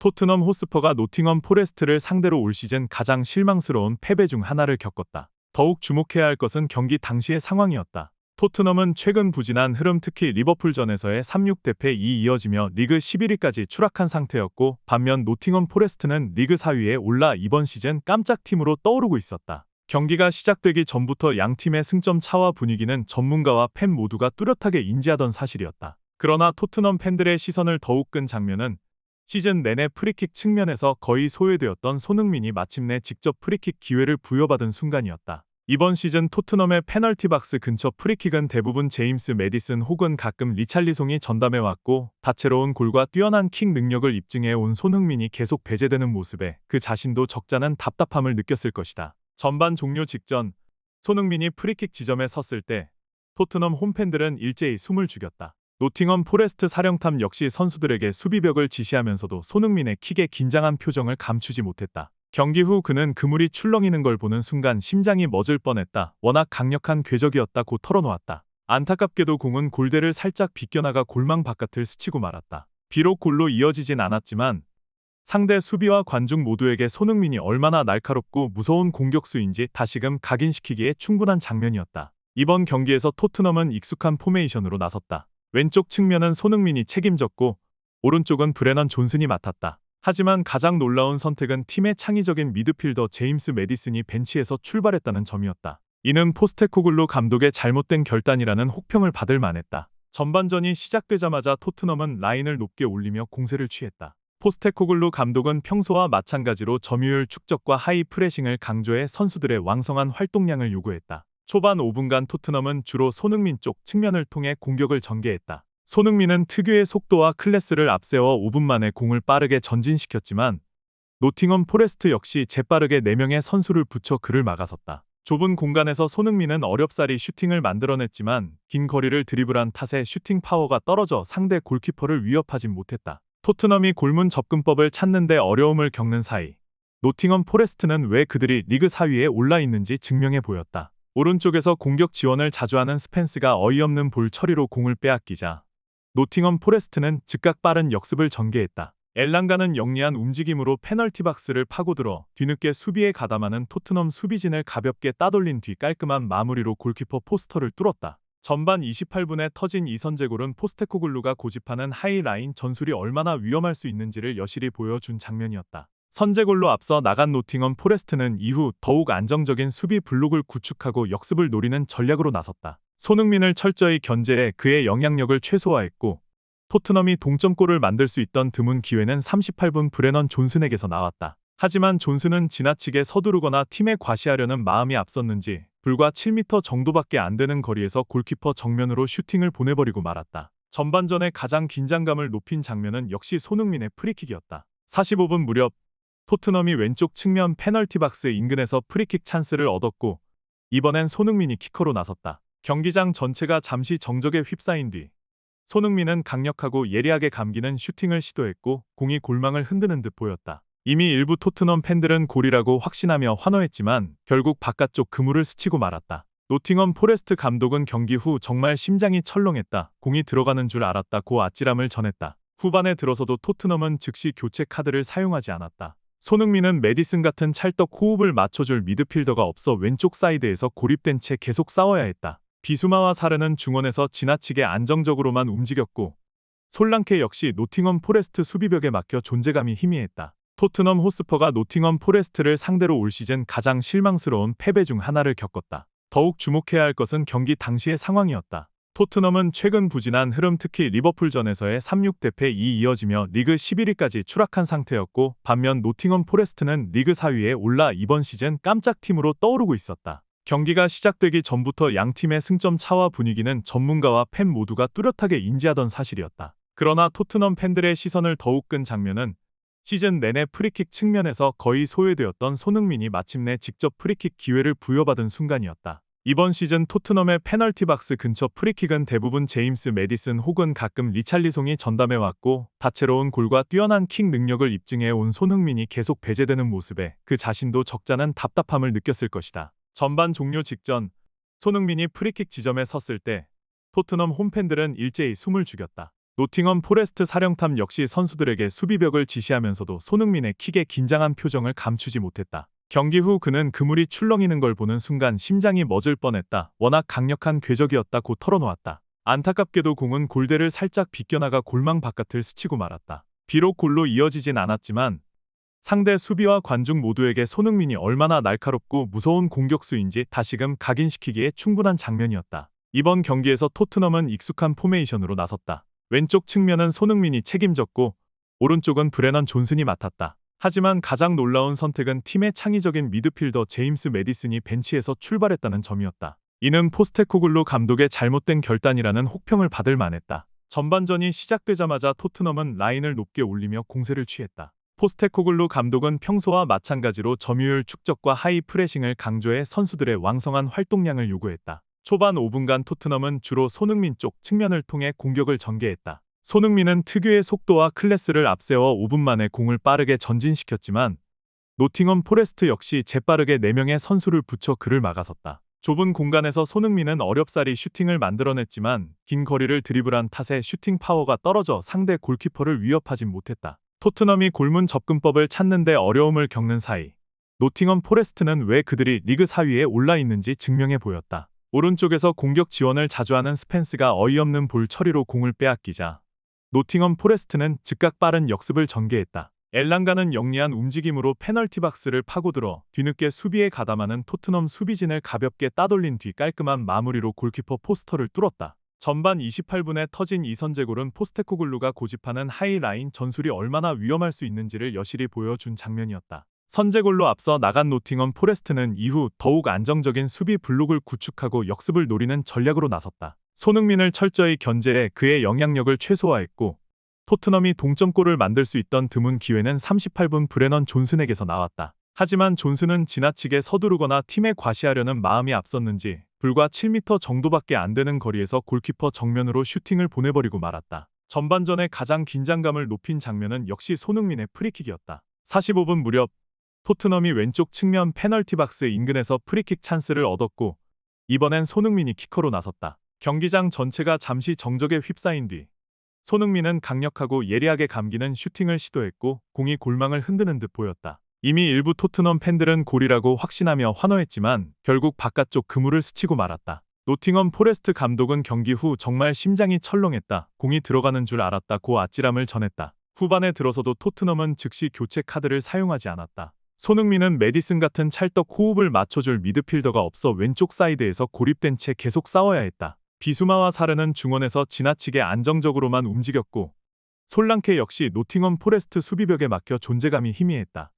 토트넘 호스퍼가 노팅엄 포레스트를 상대로 올 시즌 가장 실망스러운 패배 중 하나를 겪었다. 더욱 주목해야 할 것은 경기 당시의 상황이었다. 토트넘은 최근 부진한 흐름, 특히 리버풀전에서의 3-6대패 이어지며 리그 11위까지 추락한 상태였고, 반면 노팅엄 포레스트는 리그 4위에 올라 이번 시즌 깜짝 팀으로 떠오르고 있었다. 경기가 시작되기 전부터 양 팀의 승점 차와 분위기는 전문가와 팬 모두가 뚜렷하게 인지하던 사실이었다. 그러나 토트넘 팬들의 시선을 더욱 끈 장면은 시즌 내내 프리킥 측면에서 거의 소외되었던 손흥민이 마침내 직접 프리킥 기회를 부여받은 순간이었다. 이번 시즌 토트넘의 페널티 박스 근처 프리킥은 대부분 제임스 매디슨 혹은 가끔 리찰리송이 전담해왔고, 다채로운 골과 뛰어난 킥 능력을 입증해온 손흥민이 계속 배제되는 모습에 그 자신도 적잖은 답답함을 느꼈을 것이다. 전반 종료 직전 손흥민이 프리킥 지점에 섰을 때 토트넘 홈팬들은 일제히 숨을 죽였다. 노팅엄 포레스트 사령탑 역시 선수들에게 수비벽을 지시하면서도 손흥민의 킥에 긴장한 표정을 감추지 못했다. 경기 후 그는 그물이 출렁이는 걸 보는 순간 심장이 멎을 뻔했다. 워낙 강력한 궤적이었다고 털어놓았다. 안타깝게도 공은 골대를 살짝 비껴나가 골망 바깥을 스치고 말았다. 비록 골로 이어지진 않았지만 상대 수비와 관중 모두에게 손흥민이 얼마나 날카롭고 무서운 공격수인지 다시금 각인시키기에 충분한 장면이었다. 이번 경기에서 토트넘은 익숙한 포메이션으로 나섰다. 왼쪽 측면은 손흥민이 책임졌고 오른쪽은 브레넌 존슨이 맡았다. 하지만 가장 놀라운 선택은 팀의 창의적인 미드필더 제임스 매디슨이 벤치에서 출발했다는 점이었다. 이는 포스테코글루 감독의 잘못된 결단이라는 혹평을 받을 만했다. 전반전이 시작되자마자 토트넘은 라인을 높게 올리며 공세를 취했다. 포스테코글루 감독은 평소와 마찬가지로 점유율 축적과 하이 프레싱을 강조해 선수들의 왕성한 활동량을 요구했다. 초반 5분간 토트넘은 주로 손흥민 쪽 측면을 통해 공격을 전개했다. 손흥민은 특유의 속도와 클래스를 앞세워 5분 만에 공을 빠르게 전진시켰지만 노팅엄 포레스트 역시 재빠르게 4명의 선수를 붙여 그를 막아섰다. 좁은 공간에서 손흥민은 어렵사리 슈팅을 만들어냈지만 긴 거리를 드리블한 탓에 슈팅 파워가 떨어져 상대 골키퍼를 위협하진 못했다. 토트넘이 골문 접근법을 찾는 데 어려움을 겪는 사이 노팅엄 포레스트는 왜 그들이 리그 4위에 올라 있는지 증명해 보였다. 오른쪽에서 공격 지원을 자주 하는 스펜스가 어이없는 볼 처리로 공을 빼앗기자 노팅엄 포레스트는 즉각 빠른 역습을 전개했다. 엘랑가는 영리한 움직임으로 페널티 박스를 파고들어 뒤늦게 수비에 가담하는 토트넘 수비진을 가볍게 따돌린 뒤 깔끔한 마무리로 골키퍼 포스터를 뚫었다. 전반 28분에 터진 이 선제골은 포스테코글루가 고집하는 하이라인 전술이 얼마나 위험할 수 있는지를 여실히 보여준 장면이었다. 선제골로 앞서 나간 노팅엄 포레스트는 이후 더욱 안정적인 수비 블록을 구축하고 역습을 노리는 전략으로 나섰다. 손흥민을 철저히 견제해 그의 영향력을 최소화했고, 토트넘이 동점골을 만들 수 있던 드문 기회는 38분 브레넌 존슨에게서 나왔다. 하지만 존슨은 지나치게 서두르거나 팀에 과시하려는 마음이 앞섰는지 불과 7m 정도밖에 안 되는 거리에서 골키퍼 정면으로 슈팅을 보내버리고 말았다. 전반전에 가장 긴장감을 높인 장면은 역시 손흥민의 프리킥이었다. 45분 무렵 토트넘이 왼쪽 측면 페널티 박스 인근에서 프리킥 찬스를 얻었고, 이번엔 손흥민이 키커로 나섰다. 경기장 전체가 잠시 정적에 휩싸인 뒤 손흥민은 강력하고 예리하게 감기는 슈팅을 시도했고 공이 골망을 흔드는 듯 보였다. 이미 일부 토트넘 팬들은 골이라고 확신하며 환호했지만 결국 바깥쪽 그물을 스치고 말았다. 노팅엄 포레스트 감독은 경기 후 정말 심장이 철렁했다. 공이 들어가는 줄 알았다고 아찔함을 전했다. 후반에 들어서도 토트넘은 즉시 교체 카드를 사용하지 않았다. 손흥민은 매디슨 같은 찰떡 호흡을 맞춰줄 미드필더가 없어 왼쪽 사이드에서 고립된 채 계속 싸워야 했다. 비수마와 사르는 중원에서 지나치게 안정적으로만 움직였고, 솔랑케 역시 노팅엄 포레스트 수비벽에 막혀 존재감이 희미했다. 토트넘 호스퍼가 노팅엄 포레스트를 상대로 올 시즌 가장 실망스러운 패배 중 하나를 겪었다. 더욱 주목해야 할 것은 경기 당시의 상황이었다. 토트넘은 최근 부진한 흐름, 특히 리버풀전에서의 3-6대패 이어지며 리그 11위까지 추락한 상태였고, 반면 노팅엄 포레스트는 리그 4위에 올라 이번 시즌 깜짝 팀으로 떠오르고 있었다. 경기가 시작되기 전부터 양 팀의 승점 차와 분위기는 전문가와 팬 모두가 뚜렷하게 인지하던 사실이었다. 그러나 토트넘 팬들의 시선을 더욱 끈 장면은 시즌 내내 프리킥 측면에서 거의 소외되었던 손흥민이 마침내 직접 프리킥 기회를 부여받은 순간이었다. 이번 시즌 토트넘의 페널티 박스 근처 프리킥은 대부분 제임스 매디슨 혹은 가끔 리찰리송이 전담해왔고, 다채로운 골과 뛰어난 킥 능력을 입증해온 손흥민이 계속 배제되는 모습에 그 자신도 적잖은 답답함을 느꼈을 것이다. 전반 종료 직전 손흥민이 프리킥 지점에 섰을 때 토트넘 홈팬들은 일제히 숨을 죽였다. 노팅엄 포레스트 사령탑 역시 선수들에게 수비벽을 지시하면서도 손흥민의 킥에 긴장한 표정을 감추지 못했다. 경기 후 그는 그물이 출렁이는 걸 보는 순간 심장이 멎을 뻔했다. 워낙 강력한 궤적이었다고 털어놓았다. 안타깝게도 공은 골대를 살짝 비껴나가 골망 바깥을 스치고 말았다. 비록 골로 이어지진 않았지만 상대 수비와 관중 모두에게 손흥민이 얼마나 날카롭고 무서운 공격수인지 다시금 각인시키기에 충분한 장면이었다. 이번 경기에서 토트넘은 익숙한 포메이션으로 나섰다. 왼쪽 측면은 손흥민이 책임졌고 오른쪽은 브레넌 존슨이 맡았다. 하지만 가장 놀라운 선택은 팀의 창의적인 미드필더 제임스 매디슨이 벤치에서 출발했다는 점이었다. 이는 포스테코글루 감독의 잘못된 결단이라는 혹평을 받을 만했다. 전반전이 시작되자마자 토트넘은 라인을 높게 올리며 공세를 취했다. 포스테코글루 감독은 평소와 마찬가지로 점유율 축적과 하이 프레싱을 강조해 선수들의 왕성한 활동량을 요구했다. 초반 5분간 토트넘은 주로 손흥민 쪽 측면을 통해 공격을 전개했다. 손흥민은 특유의 속도와 클래스를 앞세워 5분 만에 공을 빠르게 전진시켰지만 노팅엄 포레스트 역시 재빠르게 4명의 선수를 붙여 그를 막아섰다. 좁은 공간에서 손흥민은 어렵사리 슈팅을 만들어냈지만 긴 거리를 드리블한 탓에 슈팅 파워가 떨어져 상대 골키퍼를 위협하진 못했다. 토트넘이 골문 접근법을 찾는데 어려움을 겪는 사이 노팅엄 포레스트는 왜 그들이 리그 4위에 올라 있는지 증명해 보였다. 오른쪽에서 공격 지원을 자주 하는 스펜스가 어이없는 볼 처리로 공을 빼앗기자 노팅엄 포레스트는 즉각 빠른 역습을 전개했다. 엘랑가는 영리한 움직임으로 페널티 박스를 파고들어 뒤늦게 수비에 가담하는 토트넘 수비진을 가볍게 따돌린 뒤 깔끔한 마무리로 골키퍼 포스터를 뚫었다. 전반 28분에 터진 이 선제골은 포스테코글루가 고집하는 하이라인 전술이 얼마나 위험할 수 있는지를 여실히 보여준 장면이었다. 선제골로 앞서 나간 노팅엄 포레스트는 이후 더욱 안정적인 수비 블록을 구축하고 역습을 노리는 전략으로 나섰다. 손흥민을 철저히 견제해 그의 영향력을 최소화했고 토트넘이 동점골을 만들 수 있던 드문 기회는 38분 브레넌 존슨에게서 나왔다. 하지만 존슨은 지나치게 서두르거나 팀에 과시하려는 마음이 앞섰는지 불과 7m 정도밖에 안 되는 거리에서 골키퍼 정면으로 슈팅을 보내버리고 말았다. 전반전의 가장 긴장감을 높인 장면은 역시 손흥민의 프리킥이었다. 45분 무렵 토트넘이 왼쪽 측면 페널티 박스 인근에서 프리킥 찬스를 얻었고 이번엔 손흥민이 키커로 나섰다. 경기장 전체가 잠시 정적에 휩싸인 뒤 손흥민은 강력하고 예리하게 감기는 슈팅을 시도했고 공이 골망을 흔드는 듯 보였다. 이미 일부 토트넘 팬들은 골이라고 확신하며 환호했지만 결국 바깥쪽 그물을 스치고 말았다. 노팅엄 포레스트 감독은 경기 후 정말 심장이 철렁했다. 공이 들어가는 줄 알았다고 아찔함을 전했다. 후반에 들어서도 토트넘은 즉시 교체 카드를 사용하지 않았다. 손흥민은 메디슨 같은 찰떡 호흡을 맞춰줄 미드필더가 없어 왼쪽 사이드에서 고립된 채 계속 싸워야 했다. 비수마와 사르는 중원에서 지나치게 안정적으로만 움직였고 솔랑케 역시 노팅엄 포레스트 수비벽에 막혀 존재감이 희미했다.